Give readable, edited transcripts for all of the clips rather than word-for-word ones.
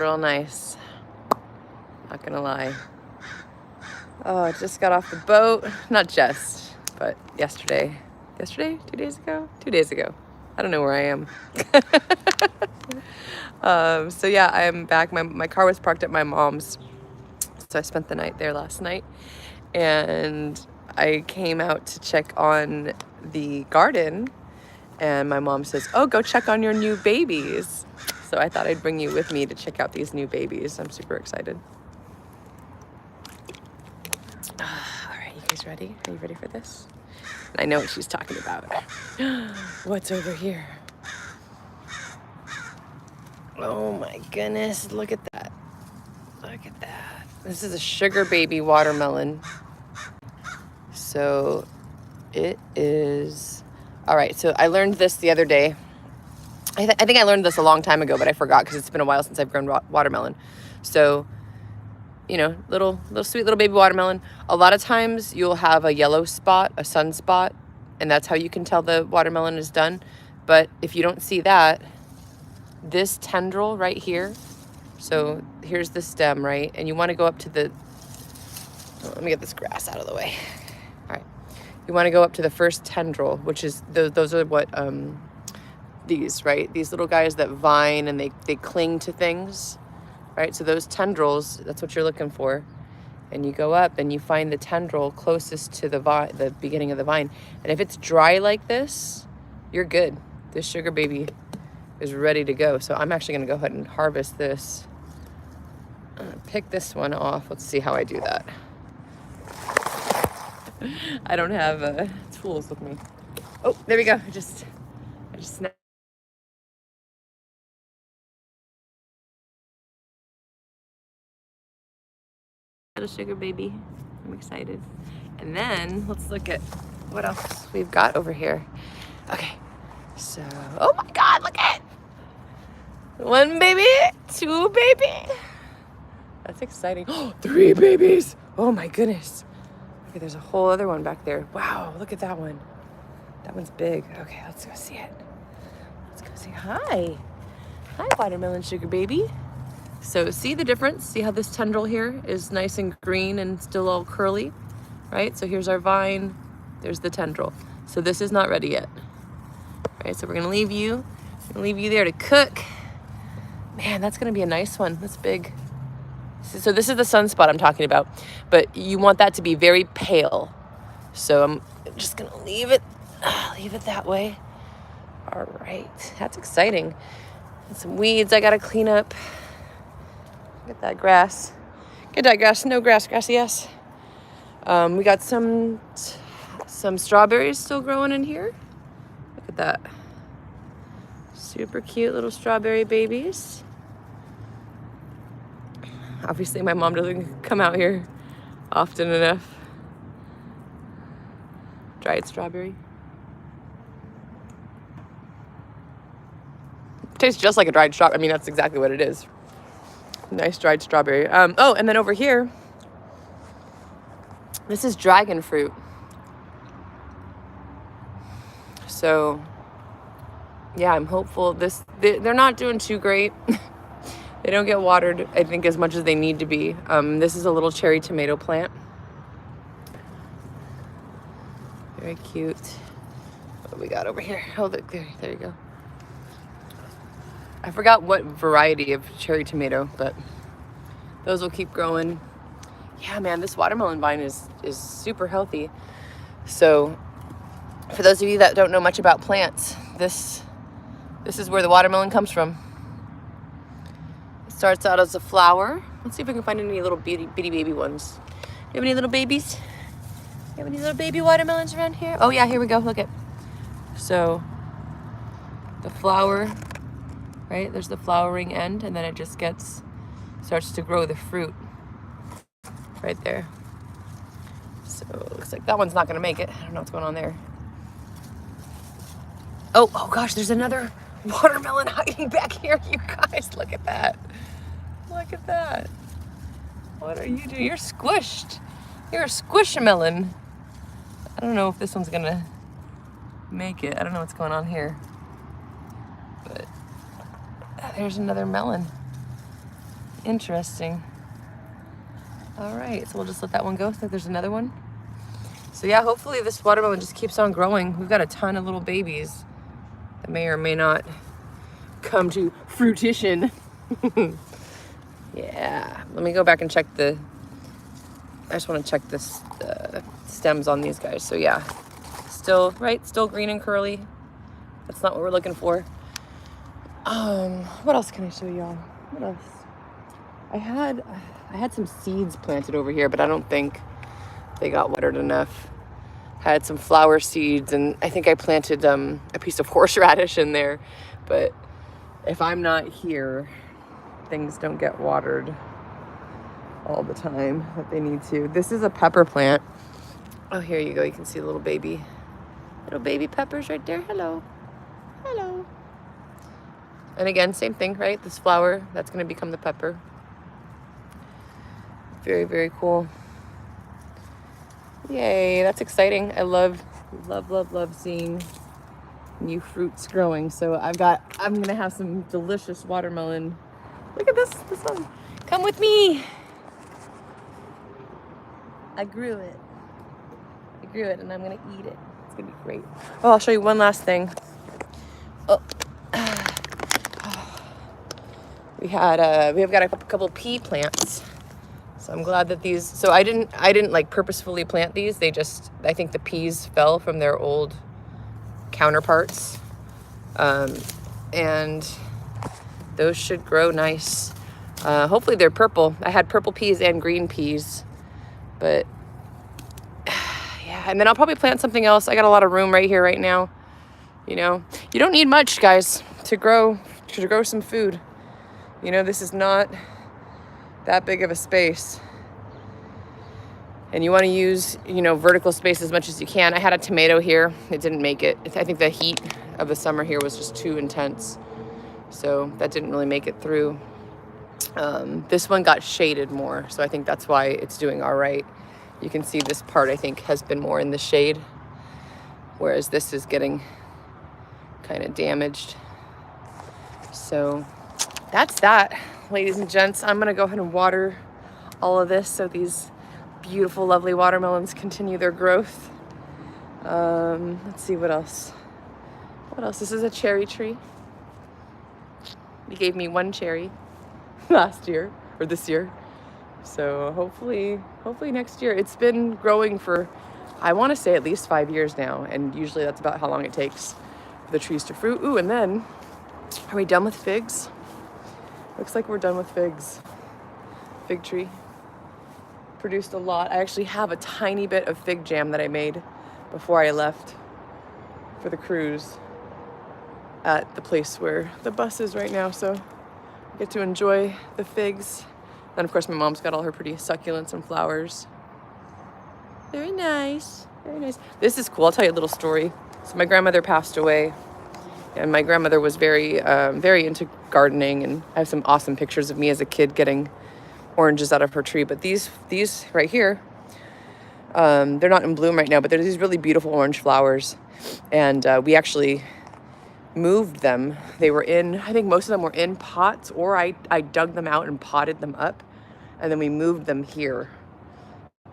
real nice. Not gonna lie. Oh, I just got off the boat. Not just, but yesterday. Yesterday? 2 days ago? 2 days ago. I don't know where I am. So yeah, I'm back. My car was parked at my mom's. So I spent the night there last night. And I came out to check on the garden. And my mom says, oh, go check on your new babies. So I thought I'd bring you with me to check out these new babies. I'm super excited. All right, you guys ready? Are you ready for this? I know what she's talking about. What's over here? Oh my goodness, look at that. Look at that. This is a sugar baby watermelon. So it is... All right, so I learned this the other day. I think I learned this a long time ago, but I forgot because it's been a while since I've grown watermelon. So, you know, little sweet little baby watermelon. A lot of times you'll have a yellow spot, a sunspot, and that's how you can tell the watermelon is done. But if you don't see that, this tendril right here, so here's the stem, right? And you want to go up to the... Oh, let me get this grass out of the way. All right. You want to go up to the first tendril, which is... Those are what... these, right? These little guys that vine and they cling to things, right? So those tendrils, that's what you're looking for. And you go up and you find the tendril closest to the beginning of the vine. And if it's dry like this, you're good. This sugar baby is ready to go. So I'm actually going to go ahead and harvest this. Pick this one off. Let's see how I do that. I don't have tools with me. Oh, there we go. I just snapped. Little sugar baby. I'm excited. And then let's look at what else we've got over here. Okay. So, oh my God, look at it. 1 baby, 2 baby. That's exciting. Oh, 3 babies. Oh my goodness. Okay, there's a whole other one back there. Wow, look at that one. That one's big. Okay, let's go see it. Let's go see. Hi. Hi, watermelon sugar baby. So see the difference? See how this tendril here is nice and green and still all curly, right? So here's our vine. There's the tendril. So this is not ready yet. Right, so we're gonna leave you there to cook. Man, that's gonna be a nice one. That's big. So this is the sunspot I'm talking about, but you want that to be very pale. So I'm just gonna leave it that way. All right, that's exciting. And some weeds I gotta clean up. Get that grass. Get that grass. No grass, grassy yes. We got some strawberries still growing in here. Look at that. Super cute little strawberry babies. Obviously, my mom doesn't come out here often enough. Dried strawberry. Tastes just like a dried strawberry. I mean, that's exactly what it is. Nice dried strawberry. Oh, and then over here, this is dragon fruit. So, yeah, I'm hopeful. They're not doing too great. They don't get watered, I think, as much as they need to be. This is a little cherry tomato plant. Very cute. What do we got over here? Oh, there you go. I forgot what variety of cherry tomato, but those will keep growing. Yeah, man, this watermelon vine is super healthy. So for those of you that don't know much about plants, this is where the watermelon comes from. It starts out as a flower. Let's see if we can find any little bitty baby ones. Do you have any little babies? Do you have any little baby watermelons around here? Oh yeah, here we go. Look at. So the flower, right? There's the flowering end, and then it just starts to grow the fruit right there. So it looks like that one's not gonna make it. I don't know what's going on there. Oh gosh, there's another watermelon hiding back here, you guys. Look at that. Look at that. What are you doing? You're squished. You're a squishamelon. I don't know if this one's gonna make it. I don't know what's going on here. But there's another melon. Interesting. All right, so we'll just let that one go. I think there's another one. So yeah, hopefully this watermelon just keeps on growing. We've got a ton of little babies that may or may not come to fruition. Yeah, let me go back and check I just want to check the stems on these guys. So yeah, still green and curly. That's not what we're looking for. What else can I show y'all? What else? I had some seeds planted over here, but I don't think they got watered enough. I had some flower seeds, and I think I planted a piece of horseradish in there. But if I'm not here, things don't get watered all the time that they need to. This is a pepper plant. Oh, here you go. You can see little baby peppers right there. Hello. Hello. And again, same thing, right? This flower, that's going to become the pepper. Very, very cool. Yay, that's exciting. I love seeing new fruits growing. So I'm going to have some delicious watermelon. Look at this one. Come with me. I grew it and I'm going to eat it. It's going to be great. Oh, I'll show you one last thing. Oh. We've got a couple pea plants. So I'm glad that these, so I didn't like purposefully plant these. I think the peas fell from their old counterparts. And those should grow nice. Hopefully they're purple. I had purple peas and green peas, but yeah. And then I'll probably plant something else. I got a lot of room right here right now. You know, you don't need much, guys, to grow some food. You know, this is not that big of a space. And you want to use, you know, vertical space as much as you can. I had a tomato here. It didn't make it. I think the heat of the summer here was just too intense. So that didn't really make it through. This one got shaded more. So I think that's why it's doing all right. You can see this part, I think, has been more in the shade. Whereas this is getting kind of damaged. So that's that, ladies and gents. I'm gonna go ahead and water all of this so these beautiful, lovely watermelons continue their growth. Let's see what else. This is a cherry tree. He gave me one cherry last year, or this year. So hopefully next year. It's been growing for, I wanna say at least 5 years now. And usually that's about how long it takes for the trees to fruit. Ooh, and then, are we done with figs? Looks like we're done with figs. Fig tree. Produced a lot. I actually have a tiny bit of fig jam that I made before I left for the cruise at the place where the bus is right now. So I get to enjoy the figs. Then of course my mom's got all her pretty succulents and flowers. Very nice. Very nice. This is cool. I'll tell you a little story. So my grandmother passed away. And my grandmother was very into gardening, and I have some awesome pictures of me as a kid getting oranges out of her tree. But these right here, they're not in bloom right now, but they're these really beautiful orange flowers. And we actually moved them. They were I think most of them were in pots, or I dug them out and potted them up, and then we moved them here.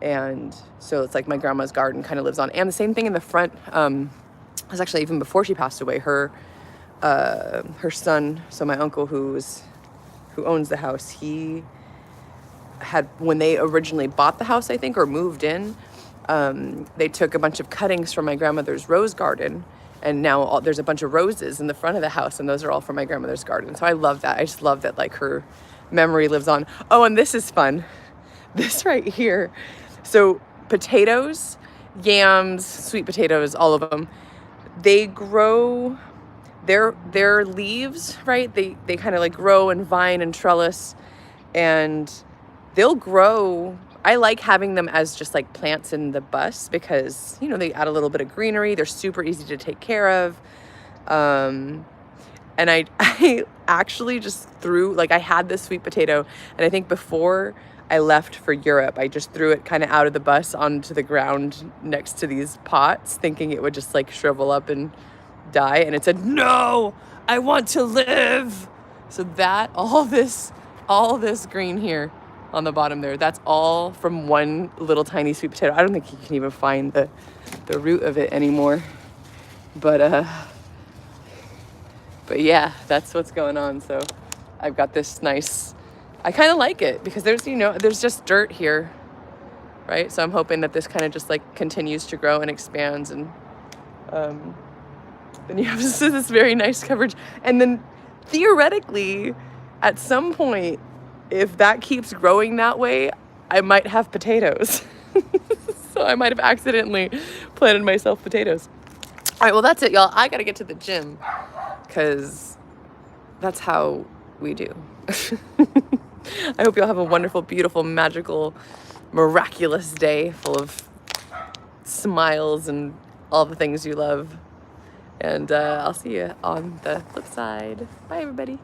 And so it's like my grandma's garden kind of lives on. And the same thing in the front. It was actually even before she passed away. Her son, so my uncle who owns the house, he had, when they originally bought the house, I think, or moved in, they took a bunch of cuttings from my grandmother's rose garden, and now there's a bunch of roses in the front of the house, and those are all from my grandmother's garden. So I love that. I just love that, like, her memory lives on. Oh, and this is fun. This right here. So potatoes, yams, sweet potatoes, all of them, they grow their leaves, right? They kind of like grow and vine and trellis, and they'll grow. I like having them as just like plants in the bus because, you know, they add a little bit of greenery. They're super easy to take care of. And I actually just threw, like, I had this sweet potato, and I think before I left for Europe, I just threw it kind of out of the bus onto the ground next to these pots, thinking it would just like shrivel up and die. And it said, no, I want to live. So that, all this all this green here on the bottom there, that's all from one little tiny sweet potato. I don't think you can even find the root of it anymore. But yeah, that's what's going on. So I've got this nice, I kind of like it because there's, you know, there's just dirt here, right? So I'm hoping that this kind of just like continues to grow and expands, and then you have this very nice coverage. And then theoretically, at some point, if that keeps growing that way, I might have potatoes. So I might have accidentally planted myself potatoes. All right, well, that's it, y'all. I got to get to the gym because that's how we do. I hope y'all have a wonderful, beautiful, magical, miraculous day full of smiles and all the things you love. And I'll see you on the flip side. Bye, everybody.